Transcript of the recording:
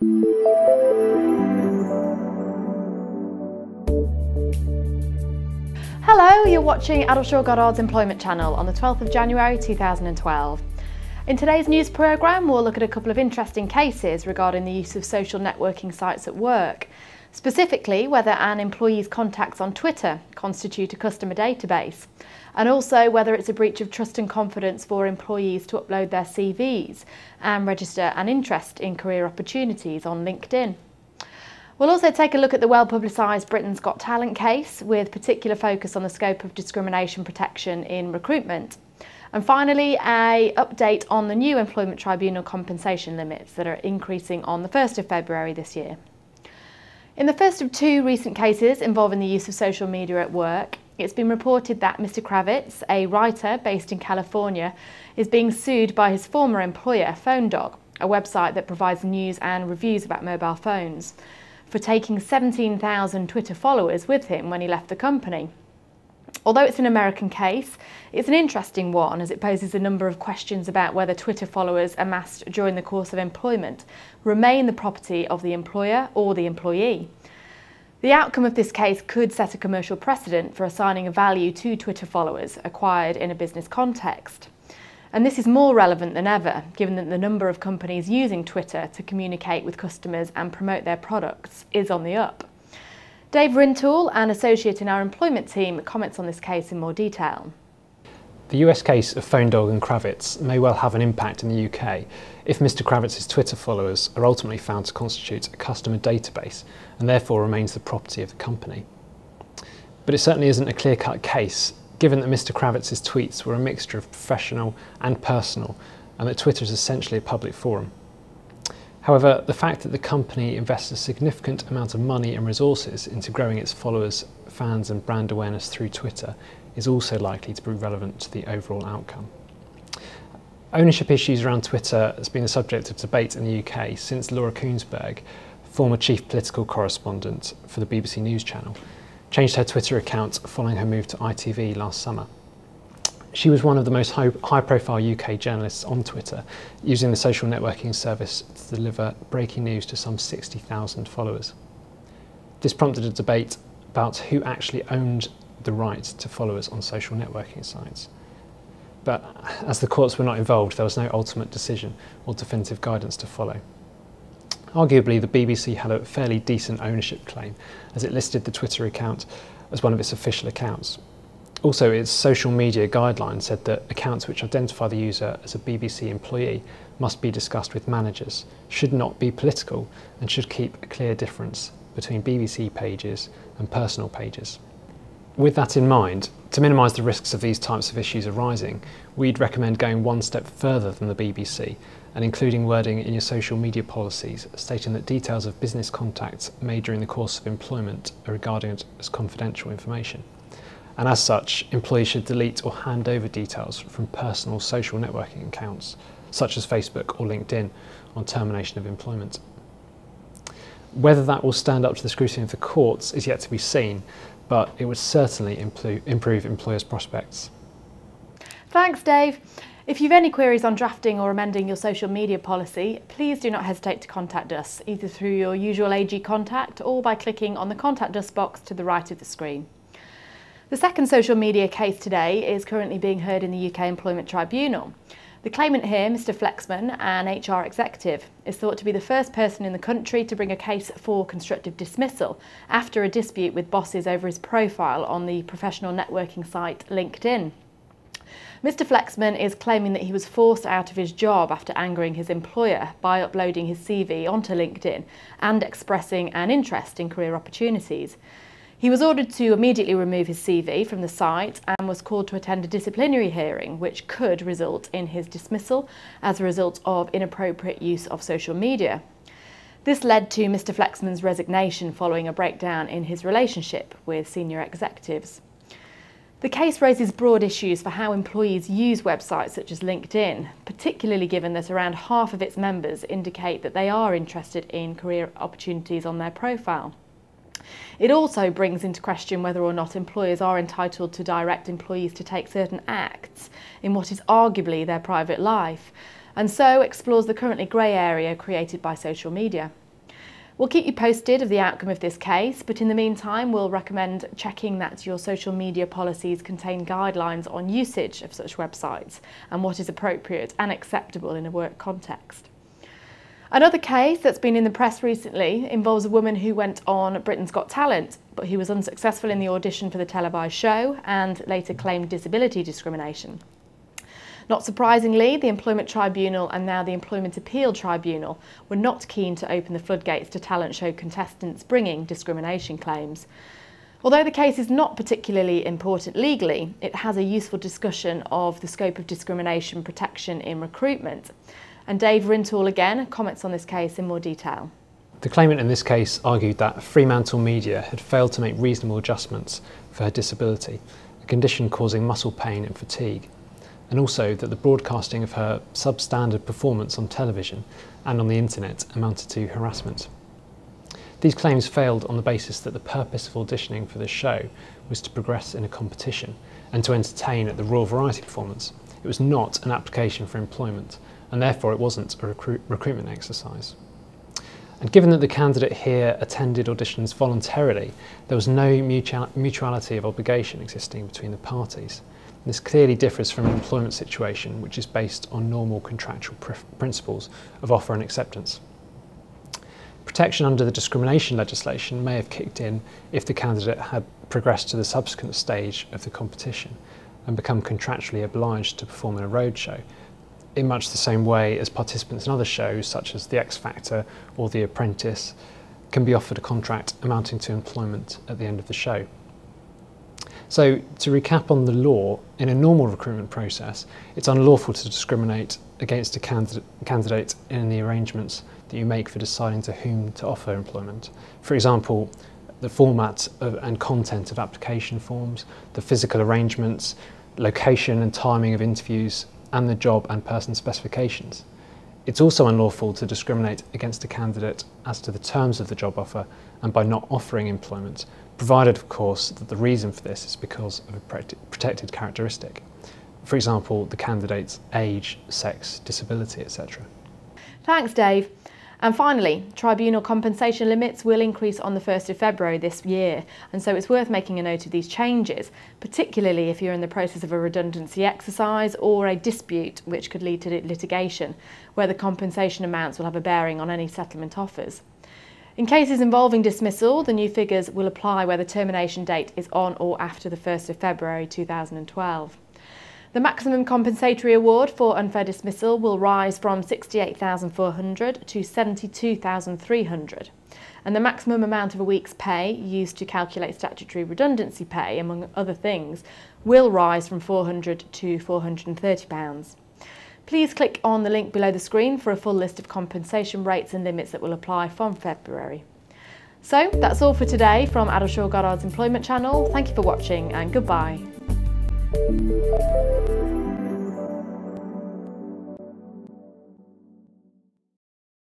Hello, you're watching Addleshaw Goddard's Employment Channel on the 12th of January 2012. In today's news programme, we'll look at a couple of interesting cases regarding the use of social networking sites at work, specifically whether an employee's contacts on Twitter constitute a customer database, and also whether it's a breach of trust and confidence for employees to upload their CVs and register an interest in career opportunities on LinkedIn. We'll also take a look at the well-publicised Britain's Got Talent case, with particular focus on the scope of discrimination protection in recruitment. And finally, an update on the new Employment Tribunal compensation limits that are increasing on the 1st of February this year. In the first of two recent cases involving the use of social media at work, it's been reported that Mr. Kravitz, a writer based in California, is being sued by his former employer, PhoneDog, a website that provides news and reviews about mobile phones, for taking 17,000 Twitter followers with him when he left the company. Although it's an American case, it's an interesting one as it poses a number of questions about whether Twitter followers amassed during the course of employment remain the property of the employer or the employee. The outcome of this case could set a commercial precedent for assigning a value to Twitter followers acquired in a business context. And this is more relevant than ever, given that the number of companies using Twitter to communicate with customers and promote their products is on the up. Dave Rintoul, an associate in our employment team, comments on this case in more detail. The US case of PhoneDog and Kravitz may well have an impact in the UK if Mr. Kravitz's Twitter followers are ultimately found to constitute a customer database and therefore remains the property of the company. But it certainly isn't a clear-cut case, given that Mr. Kravitz's tweets were a mixture of professional and personal, and that Twitter is essentially a public forum. However, the fact that the company invests a significant amount of money and resources into growing its followers, fans and brand awareness through Twitter is also likely to be relevant to the overall outcome. Ownership issues around Twitter has been the subject of debate in the UK since Laura Kuenssberg, former chief political correspondent for the BBC News channel, changed her Twitter account following her move to ITV last summer. She was one of the most high-profile UK journalists on Twitter, using the social networking service to deliver breaking news to some 60,000 followers. This prompted a debate about who actually owned the right to followers on social networking sites. But as the courts were not involved, there was no ultimate decision or definitive guidance to follow. Arguably, the BBC had a fairly decent ownership claim, as it listed the Twitter account as one of its official accounts. Also, its social media guidelines said that accounts which identify the user as a BBC employee must be discussed with managers, should not be political, and should keep a clear difference between BBC pages and personal pages. With that in mind, to minimise the risks of these types of issues arising, we'd recommend going one step further than the BBC and including wording in your social media policies stating that details of business contacts made during the course of employment are regarded as confidential information. And as such, employees should delete or hand over details from personal social networking accounts, such as Facebook or LinkedIn, on termination of employment. Whether that will stand up to the scrutiny of the courts is yet to be seen, but it would certainly improve employers' prospects. Thanks, Dave. If you've any queries on drafting or amending your social media policy, please do not hesitate to contact us, either through your usual AG contact or by clicking on the Contact Us box to the right of the screen. The second social media case today is currently being heard in the UK Employment Tribunal. The claimant here, Mr. Flexman, an HR executive, is thought to be the first person in the country to bring a case for constructive dismissal after a dispute with bosses over his profile on the professional networking site LinkedIn. Mr. Flexman is claiming that he was forced out of his job after angering his employer by uploading his CV onto LinkedIn and expressing an interest in career opportunities. He was ordered to immediately remove his CV from the site and was called to attend a disciplinary hearing, which could result in his dismissal as a result of inappropriate use of social media. This led to Mr. Flexman's resignation following a breakdown in his relationship with senior executives. The case raises broad issues for how employees use websites such as LinkedIn, particularly given that around half of its members indicate that they are interested in career opportunities on their profile. It also brings into question whether or not employers are entitled to direct employees to take certain acts in what is arguably their private life, and so explores the currently grey area created by social media. We'll keep you posted of the outcome of this case, but in the meantime we'll recommend checking that your social media policies contain guidelines on usage of such websites and what is appropriate and acceptable in a work context. Another case that's been in the press recently involves a woman who went on Britain's Got Talent, but who was unsuccessful in the audition for the televised show and later claimed disability discrimination. Not surprisingly, the Employment Tribunal and now the Employment Appeal Tribunal were not keen to open the floodgates to talent show contestants bringing discrimination claims. Although the case is not particularly important legally, it has a useful discussion of the scope of discrimination protection in recruitment. And Dave Rintoul again comments on this case in more detail. The claimant in this case argued that Fremantle Media had failed to make reasonable adjustments for her disability, a condition causing muscle pain and fatigue, and also that the broadcasting of her substandard performance on television and on the internet amounted to harassment. These claims failed on the basis that the purpose of auditioning for the show was to progress in a competition and to entertain at the Royal Variety Performance. It was not an application for employment, and therefore it wasn't a recruitment exercise. And given that the candidate here attended auditions voluntarily, there was no mutuality of obligation existing between the parties. This clearly differs from an employment situation which is based on normal contractual principles of offer and acceptance. Protection under the discrimination legislation may have kicked in if the candidate had progressed to the subsequent stage of the competition and become contractually obliged to perform in a roadshow, in much the same way as participants in other shows such as The X Factor or The Apprentice can be offered a contract amounting to employment at the end of the show. So, to recap on the law, in a normal recruitment process, it's unlawful to discriminate against a candidate in the arrangements that you make for deciding to whom to offer employment. For example, the format and content of application forms, the physical arrangements, location and timing of interviews, and the job and person specifications. It's also unlawful to discriminate against a candidate as to the terms of the job offer and by not offering employment, provided of course that the reason for this is because of a protected characteristic. For example, the candidate's age, sex, disability, etc. Thanks, Dave. And finally, tribunal compensation limits will increase on the 1st of February this year, and so it's worth making a note of these changes, particularly if you're in the process of a redundancy exercise or a dispute which could lead to litigation, where the compensation amounts will have a bearing on any settlement offers. In cases involving dismissal, the new figures will apply where the termination date is on or after the 1st of February 2012. The maximum compensatory award for unfair dismissal will rise from £68,400 to £72,300, and the maximum amount of a week's pay used to calculate statutory redundancy pay, among other things, will rise from £400 to £430. Please click on the link below the screen for a full list of compensation rates and limits that will apply from February. So that's all for today from Addleshaw Goddard's Employment Channel. Thank you for watching and goodbye.